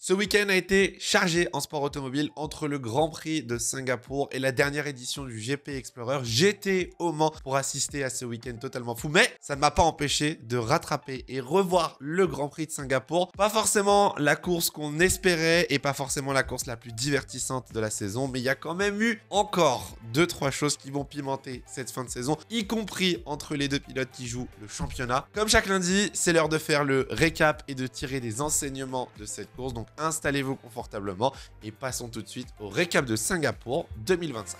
Ce week-end a été chargé en sport automobile entre le Grand Prix de Singapour et la dernière édition du GP Explorer. J'étais au Mans pour assister à ce week-end totalement fou, mais ça ne m'a pas empêché de rattraper et revoir le Grand Prix de Singapour. Pas forcément la course qu'on espérait et pas forcément la course la plus divertissante de la saison, mais il y a quand même eu encore 2-3 choses qui vont pimenter cette fin de saison, y compris entre les deux pilotes qui jouent le championnat. Comme chaque lundi, c'est l'heure de faire le récap et de tirer des enseignements de cette course. Donc installez-vous confortablement et passons tout de suite au récap de Singapour 2025.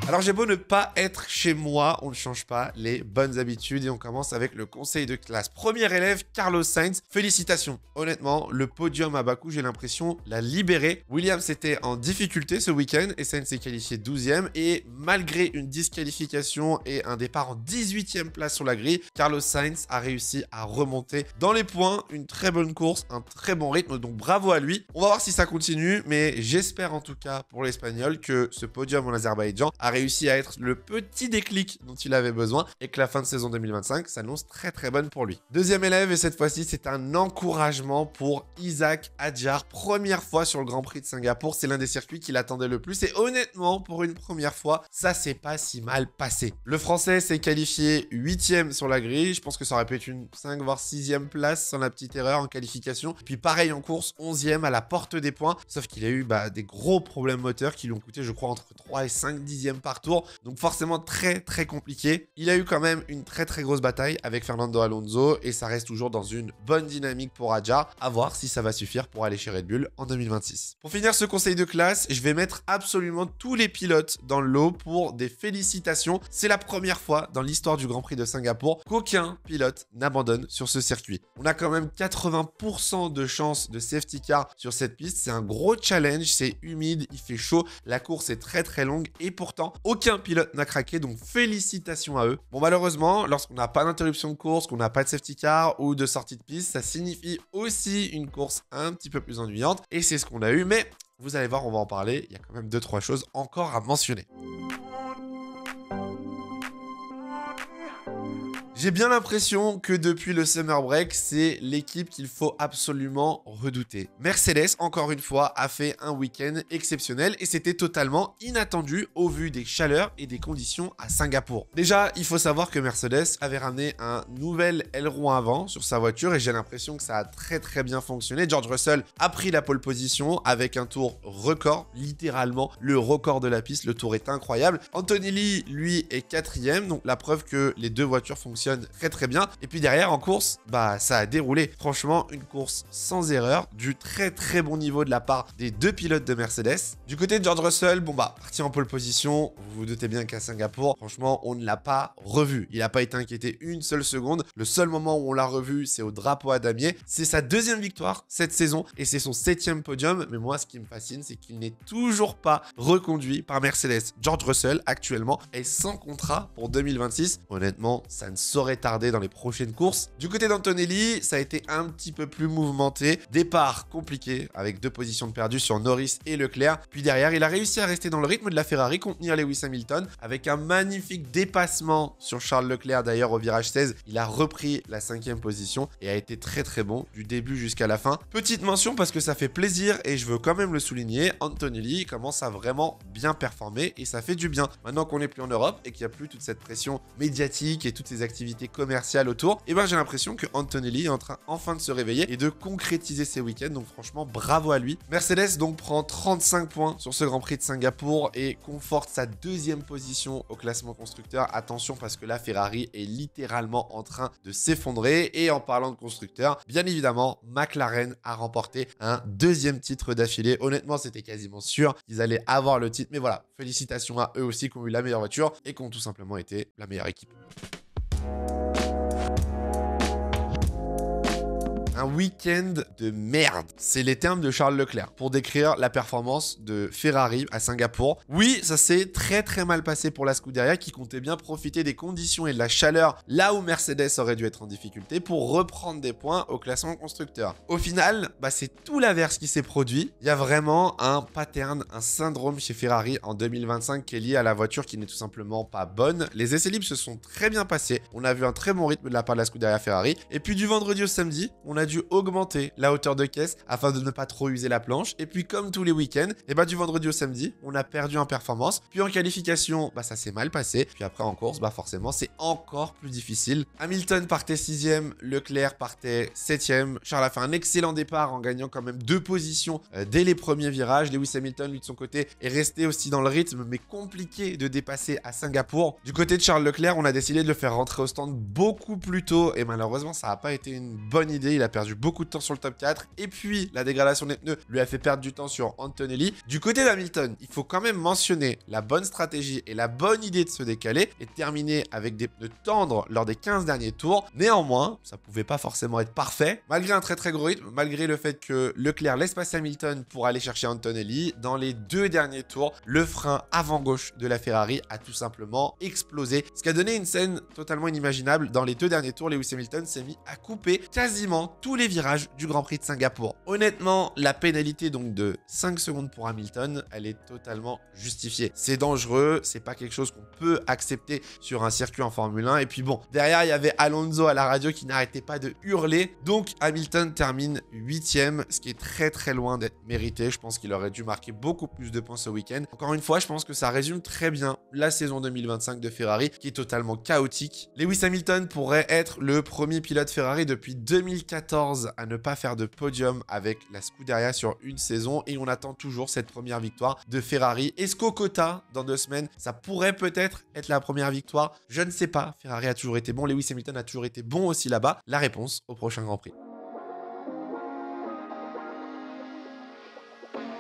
Alors j'ai beau ne pas être chez moi, on ne change pas les bonnes habitudes et on commence avec le conseil de classe. Premier élève, Carlos Sainz. Félicitations. Honnêtement, le podium à Bakou, j'ai l'impression, l'a libéré. Williams était en difficulté ce week-end et Sainz s'est qualifié 12e. Et malgré une disqualification et un départ en 18e place sur la grille, Carlos Sainz a réussi à remonter dans les points. Une très bonne course, un très bon rythme, donc bravo à lui. On va voir si ça continue, mais j'espère en tout cas pour l'Espagnol que ce podium en Azerbaïdjan a réussi à être le petit déclic dont il avait besoin et que la fin de saison 2025 s'annonce très très bonne pour lui. Deuxième élève, et cette fois-ci c'est un encouragement pour Isack Hadjar. Première fois sur le Grand Prix de Singapour, c'est l'un des circuits qu'il attendait le plus et honnêtement pour une première fois ça s'est pas si mal passé. Le français s'est qualifié 8e sur la grille, je pense que ça aurait pu être une 5 voire 6e place sans la petite erreur en qualification. Et puis pareil en course, 11e à la porte des points, sauf qu'il a eu des gros problèmes moteurs qui lui ont coûté je crois entre 3 et 5 dixièmes par tour, donc forcément très très compliqué. Il a eu quand même une très très grosse bataille avec Fernando Alonso et ça reste toujours dans une bonne dynamique pour Hadjar. À voir si ça va suffire pour aller chez Red Bull en 2026. Pour finir ce conseil de classe, je vais mettre absolument tous les pilotes dans le lot pour des félicitations. C'est la première fois dans l'histoire du Grand Prix de Singapour qu'aucun pilote n'abandonne sur ce circuit. On a quand même 80% de chances de safety car sur cette piste. C'est un gros challenge, c'est humide, il fait chaud, la course est très très longue et pourtant aucun pilote n'a craqué, donc félicitations à eux. Bon, malheureusement, lorsqu'on n'a pas d'interruption de course, qu'on n'a pas de safety car ou de sortie de piste, ça signifie aussi une course un petit peu plus ennuyante et c'est ce qu'on a eu, mais vous allez voir, on va en parler, il y a quand même 2-3 choses encore à mentionner. J'ai bien l'impression que depuis le Summer Break, c'est l'équipe qu'il faut absolument redouter. Mercedes, encore une fois, a fait un week-end exceptionnel et c'était totalement inattendu au vu des chaleurs et des conditions à Singapour. Déjà, il faut savoir que Mercedes avait ramené un nouvel aileron avant sur sa voiture et j'ai l'impression que ça a très très bien fonctionné. George Russell a pris la pole position avec un tour record, littéralement le record de la piste, le tour est incroyable. Antonelli, lui, est 4e, donc la preuve que les deux voitures fonctionnent très très bien. Et puis derrière en course, ça a déroulé. Franchement, une course sans erreur, du très très bon niveau de la part des deux pilotes de Mercedes. Du côté de George Russell, parti en pole position, vous vous doutez bien qu'à Singapour, franchement, on ne l'a pas revu. Il n'a pas été inquiété une seule seconde. Le seul moment où on l'a revu, c'est au drapeau à damier. C'est sa deuxième victoire cette saison et c'est son 7e podium. Mais moi, ce qui me fascine, c'est qu'il n'est toujours pas reconduit par Mercedes. George Russell, actuellement, est sans contrat pour 2026. Honnêtement, ça ne saurait tarder dans les prochaines courses. Du côté d'Antonelli, ça a été un petit peu plus mouvementé. Départ compliqué avec 2 positions de perdues sur Norris et Leclerc. Puis derrière, il a réussi à rester dans le rythme de la Ferrari, contenir Lewis Hamilton avec un magnifique dépassement sur Charles Leclerc. D'ailleurs, au virage 16, il a repris la 5e position et a été très très bon du début jusqu'à la fin. Petite mention parce que ça fait plaisir et je veux quand même le souligner, Antonelli commence à vraiment bien performer et ça fait du bien. Maintenant qu'on n'est plus en Europe et qu'il n'y a plus toute cette pression médiatique et toutes ces activités commerciales autour, et j'ai l'impression que Antonelli est en train enfin de se réveiller et de concrétiser ses week-ends, donc franchement bravo à lui. Mercedes donc prend 35 points sur ce Grand Prix de Singapour et conforte sa 2e position au classement constructeur. Attention parce que la Ferrari est littéralement en train de s'effondrer et en parlant de constructeur, bien évidemment McLaren a remporté un 2e titre d'affilée. Honnêtement c'était quasiment sûr qu'ils allaient avoir le titre, mais voilà, félicitations à eux aussi qui ont eu la meilleure voiture et qui ont tout simplement été la meilleure équipe. un week-end de merde. C'est les termes de Charles Leclerc pour décrire la performance de Ferrari à Singapour. Oui, ça s'est très mal passé pour la Scuderia qui comptait bien profiter des conditions et de la chaleur là où Mercedes aurait dû être en difficulté pour reprendre des points au classement constructeur. Au final, c'est tout l'inverse qui s'est produit. Il y a vraiment un pattern, un syndrome chez Ferrari en 2025 qui est lié à la voiture qui n'est tout simplement pas bonne. Les essais libres se sont très bien passés. On a vu un très bon rythme de la part de la Scuderia Ferrari. Et puis du vendredi au samedi, on a dû augmenter la hauteur de caisse afin de ne pas trop user la planche. Et puis comme tous les week-ends, du vendredi au samedi, on a perdu en performance. Puis en qualification, ça s'est mal passé. Puis après en course, forcément, c'est encore plus difficile. Hamilton partait 6e, Leclerc partait 7e. Charles a fait un excellent départ en gagnant quand même 2 positions dès les premiers virages. Lewis Hamilton, lui de son côté, est resté aussi dans le rythme, mais compliqué de dépasser à Singapour. Du côté de Charles Leclerc, on a décidé de le faire rentrer au stand beaucoup plus tôt et malheureusement, ça n'a pas été une bonne idée. Il a perdu beaucoup de temps sur le top 4 et puis la dégradation des pneus lui a fait perdre du temps sur Antonelli. Du côté d'Hamilton, il faut quand même mentionner la bonne stratégie et la bonne idée de se décaler et de terminer avec des pneus tendres lors des 15 derniers tours. Néanmoins, ça pouvait pas forcément être parfait. Malgré un très gros rythme, malgré le fait que Leclerc laisse passer Hamilton pour aller chercher Antonelli, dans les 2 derniers tours, le frein avant gauche de la Ferrari a tout simplement explosé. Ce qui a donné une scène totalement inimaginable. Dans les 2 derniers tours, Lewis Hamilton s'est mis à couper quasiment tous les virages du Grand Prix de Singapour. Honnêtement, la pénalité donc de 5 secondes pour Hamilton, elle est totalement justifiée. C'est dangereux, c'est pas quelque chose qu'on peut accepter sur un circuit en Formule 1. Et puis bon, derrière, il y avait Alonso à la radio qui n'arrêtait pas de hurler. Donc Hamilton termine 8e, ce qui est très loin d'être mérité. Je pense qu'il aurait dû marquer beaucoup plus de points ce week-end. Encore une fois, je pense que ça résume très bien la saison 2025 de Ferrari, qui est totalement chaotique. Lewis Hamilton pourrait être le premier pilote Ferrari depuis 2014 à ne pas faire de podium avec la Scuderia sur une saison, et on attend toujours cette première victoire de Ferrari. Est-ce qu'au quota, dans 2 semaines, ça pourrait peut-être être la première victoire? Je ne sais pas. Ferrari a toujours été bon, Lewis Hamilton a toujours été bon aussi là-bas. La réponse au prochain Grand Prix.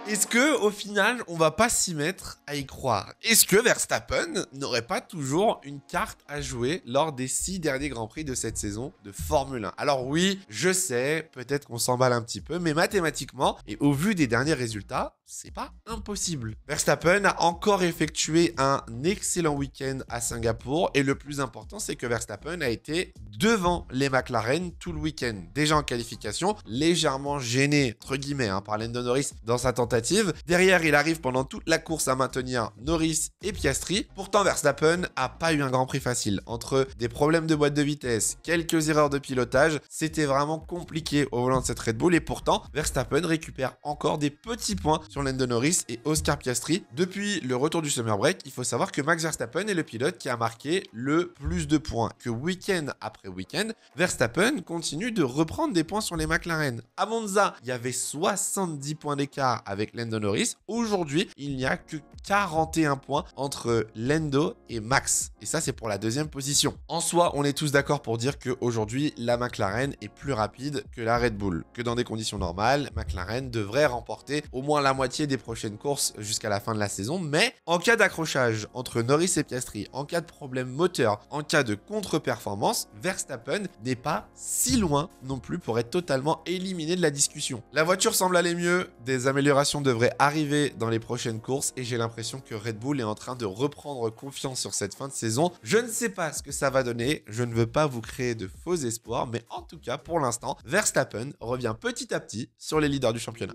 Est-ce que au final, on va pas s'y mettre à y croire? Est-ce que Verstappen n'aurait pas toujours une carte à jouer lors des 6 derniers Grands Prix de cette saison de Formule 1? Alors oui, je sais, peut-être qu'on s'emballe un petit peu, mais mathématiquement, et au vu des derniers résultats, c'est pas impossible. Verstappen a encore effectué un excellent week-end à Singapour, et le plus important, c'est que Verstappen a été devant les McLaren tout le week-end. Déjà en qualification, légèrement gêné, entre guillemets, par Lando Norris dans sa tentative. Derrière, il arrive pendant toute la course à maintenir Norris et Piastri. Pourtant, Verstappen a pas eu un Grand Prix facile. Entre des problèmes de boîte de vitesse, quelques erreurs de pilotage, c'était vraiment compliqué au volant de cette Red Bull. Et pourtant, Verstappen récupère encore des petits points sur Lando Norris et Oscar Piastri. Depuis le retour du Summer Break, il faut savoir que Max Verstappen est le pilote qui a marqué le plus de points. Que week-end après week-end, Verstappen continue de reprendre des points sur les McLaren. À Monza, il y avait 70 points d'écart avec Lando Norris. Aujourd'hui, il n'y a que 41 points entre Lando et Max. Et ça, c'est pour la 2e position. En soi, on est tous d'accord pour dire qu'aujourd'hui, la McLaren est plus rapide que la Red Bull. Que dans des conditions normales, McLaren devrait remporter au moins la moitié des prochaines courses jusqu'à la fin de la saison. Mais en cas d'accrochage entre Norris et Piastri, en cas de problème moteur, en cas de contre-performance, Verstappen n'est pas si loin non plus pour être totalement éliminé de la discussion. La voiture semble aller mieux, des améliorations devraient arriver dans les prochaines courses et j'ai l'impression que Red Bull est en train de reprendre confiance sur cette fin de saison. Je ne sais pas ce que ça va donner, je ne veux pas vous créer de faux espoirs, mais en tout cas pour l'instant, Verstappen revient petit à petit sur les leaders du championnat.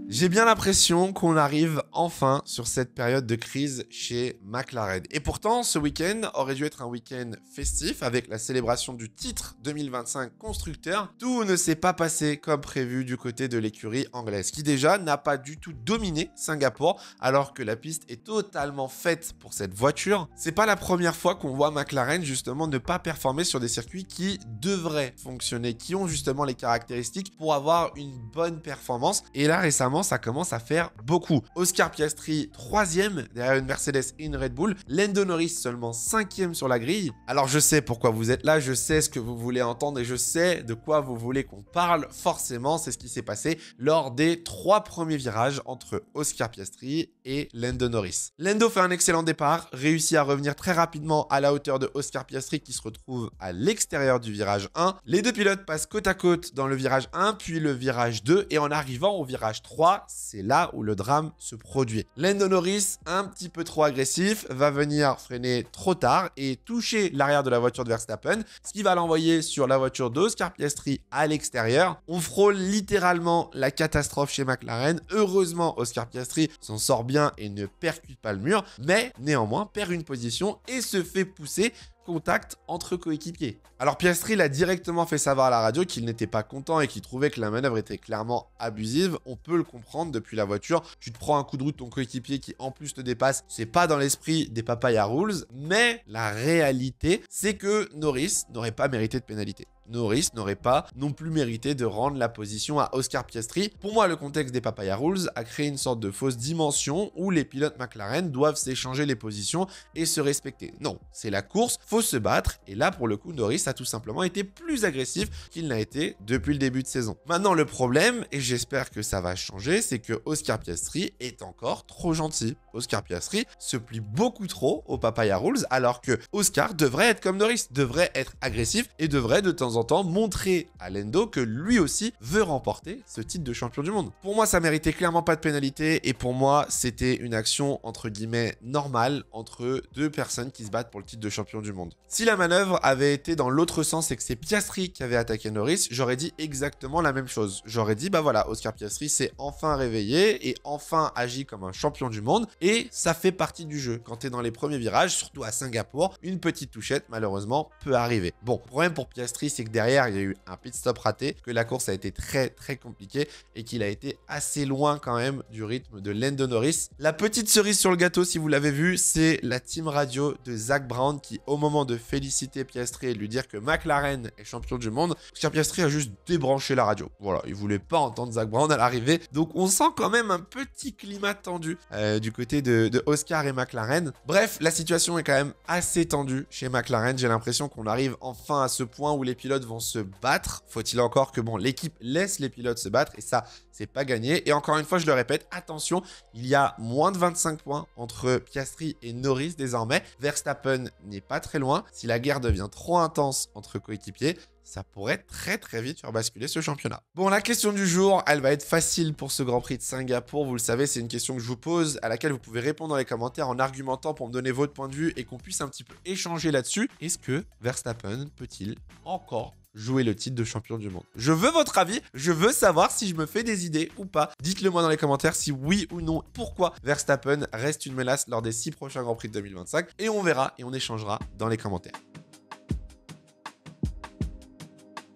J'ai bien l'impression qu'on arrive enfin sur cette période de crise chez McLaren. Et pourtant, ce week-end aurait dû être un week-end festif avec la célébration du titre 2025 constructeur. Tout ne s'est pas passé comme prévu du côté de l'écurie anglaise, qui déjà n'a pas du tout dominé Singapour, alors que la piste est totalement faite pour cette voiture. C'est pas la première fois qu'on voit McLaren justement ne pas performer sur des circuits qui devraient fonctionner, qui ont justement les caractéristiques pour avoir une bonne performance. Et là, récemment, ça commence à faire beaucoup. Oscar Piastri, 3e derrière une Mercedes et une Red Bull. Lando Norris, seulement 5e sur la grille. Alors, je sais pourquoi vous êtes là, je sais ce que vous voulez entendre et je sais de quoi vous voulez qu'on parle. Forcément, c'est ce qui s'est passé lors des 3 premiers virages entre Oscar Piastri et Lando Norris. Lando fait un excellent départ, réussit à revenir très rapidement à la hauteur de Oscar Piastri qui se retrouve à l'extérieur du virage 1. Les deux pilotes passent côte à côte dans le virage 1, puis le virage 2 et en arrivant au virage 3, c'est là où le drame se produit. Lando Norris, un petit peu trop agressif, va venir freiner trop tard et toucher l'arrière de la voiture de Verstappen, ce qui va l'envoyer sur la voiture d'Oscar Piastri à l'extérieur. On frôle littéralement la catastrophe chez McLaren. Heureusement, Oscar Piastri s'en sort bien et ne percute pas le mur, mais néanmoins perd une position et se fait pousser. Contact entre coéquipiers. Alors Piastri l'a directement fait savoir à la radio qu'il n'était pas content et qu'il trouvait que la manœuvre était clairement abusive. On peut le comprendre depuis la voiture. Tu te prends un coup de roue de ton coéquipier qui en plus te dépasse. C'est pas dans l'esprit des papaya rules, mais la réalité, c'est que Norris n'aurait pas mérité de pénalité. Norris n'aurait pas non plus mérité de rendre la position à Oscar Piastri. Pour moi, le contexte des Papaya Rules a créé une sorte de fausse dimension où les pilotes McLaren doivent s'échanger les positions et se respecter. Non, c'est la course, faut se battre. Et là, pour le coup, Norris a tout simplement été plus agressif qu'il n'a été depuis le début de saison. Maintenant, le problème, et j'espère que ça va changer, c'est que Oscar Piastri est encore trop gentil. Oscar Piastri se plie beaucoup trop aux Papaya Rules alors que Oscar devrait être comme Norris, devrait être agressif et devrait de temps en temps montrer à Lando que lui aussi veut remporter ce titre de champion du monde. Pour moi, ça méritait clairement pas de pénalité et pour moi, c'était une action entre guillemets normale entre deux personnes qui se battent pour le titre de champion du monde. Si la manœuvre avait été dans l'autre sens et que c'est Piastri qui avait attaqué Norris, j'aurais dit exactement la même chose. J'aurais dit, bah voilà, Oscar Piastri s'est enfin réveillé et enfin agi comme un champion du monde et ça fait partie du jeu. Quand tu es dans les premiers virages, surtout à Singapour, une petite touchette malheureusement peut arriver. Bon, le problème pour Piastri, c'est que derrière, il y a eu un pit stop raté, que la course a été très compliquée et qu'il a été assez loin quand même du rythme de Lando Norris. La petite cerise sur le gâteau, si vous l'avez vu, c'est la team radio de Zak Brown qui, au moment de féliciter Piastri et de lui dire que McLaren est champion du monde, Oscar Piastri a juste débranché la radio. Voilà, il voulait pas entendre Zak Brown à l'arrivée. Donc on sent quand même un petit climat tendu du côté de Oscar et McLaren. Bref, la situation est quand même assez tendue chez McLaren. J'ai l'impression qu'on arrive enfin à ce point où les pilotes vont se battre. Faut-il encore que l'équipe laisse les pilotes se battre et ça, c'est pas gagné. Et encore une fois, je le répète, attention, il y a moins de 25 points entre Piastri et Norris désormais. Verstappen n'est pas très loin. Si la guerre devient trop intense entre coéquipiers, ça pourrait très vite faire basculer ce championnat. Bon, la question du jour, elle va être facile pour ce Grand Prix de Singapour. Vous le savez, c'est une question que je vous pose, à laquelle vous pouvez répondre dans les commentaires en argumentant pour me donner votre point de vue et qu'on puisse un petit peu échanger là-dessus. Est-ce que Verstappen peut-il encore jouer le titre de champion du monde? Je veux votre avis, je veux savoir si je me fais des idées ou pas. Dites-le moi dans les commentaires si oui ou non, pourquoi Verstappen reste une menace lors des 6 prochains Grands Prix de 2025. Et on verra et on échangera dans les commentaires.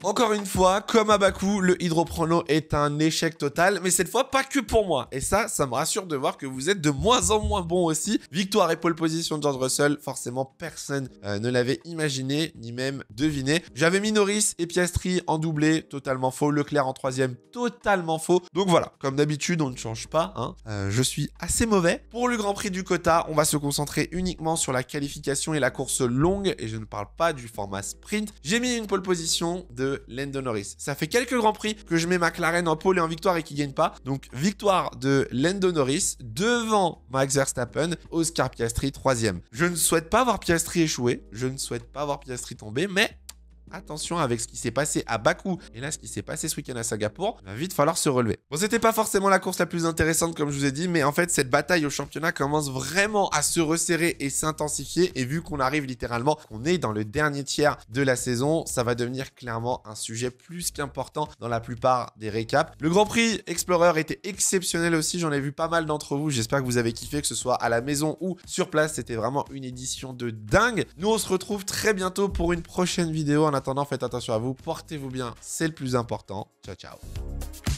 Encore une fois, comme à Bakou, le hydroprono est un échec total, mais cette fois pas que pour moi. Et ça me rassure de voir que vous êtes de moins en moins bon aussi. Victoire et pole position de George Russell, forcément personne ne l'avait imaginé, ni même deviné. J'avais mis Norris et Piastri en doublé, totalement faux. Leclerc en 3e, totalement faux. Donc voilà, comme d'habitude, on ne change pas. Je suis assez mauvais. Pour le Grand Prix du quota, on va se concentrer uniquement sur la qualification et la course longue, et je ne parle pas du format sprint. J'ai mis une pole position de Lando Norris. Ça fait quelques grands prix que je mets McLaren en pole et en victoire et qui gagne pas. Donc victoire de Lando Norris devant Max Verstappen, Oscar Piastri 3e. Je ne souhaite pas voir Piastri échouer, je ne souhaite pas voir Piastri tomber, mais attention avec ce qui s'est passé à Bakou et là ce qui s'est passé ce week-end à Singapour, il va vite falloir se relever. Bon, c'était pas forcément la course la plus intéressante comme je vous ai dit, mais en fait cette bataille au championnat commence vraiment à se resserrer et s'intensifier, et vu qu'on arrive littéralement, qu'on est dans le dernier tiers de la saison, ça va devenir clairement un sujet plus qu'important dans la plupart des récaps. Le Grand Prix Explorer était exceptionnel aussi, j'en ai vu pas mal d'entre vous, j'espère que vous avez kiffé, que ce soit à la maison ou sur place, c'était vraiment une édition de dingue. Nous on se retrouve très bientôt pour une prochaine vidéo. En attendant, faites attention à vous, portez-vous bien, c'est le plus important. Ciao, ciao.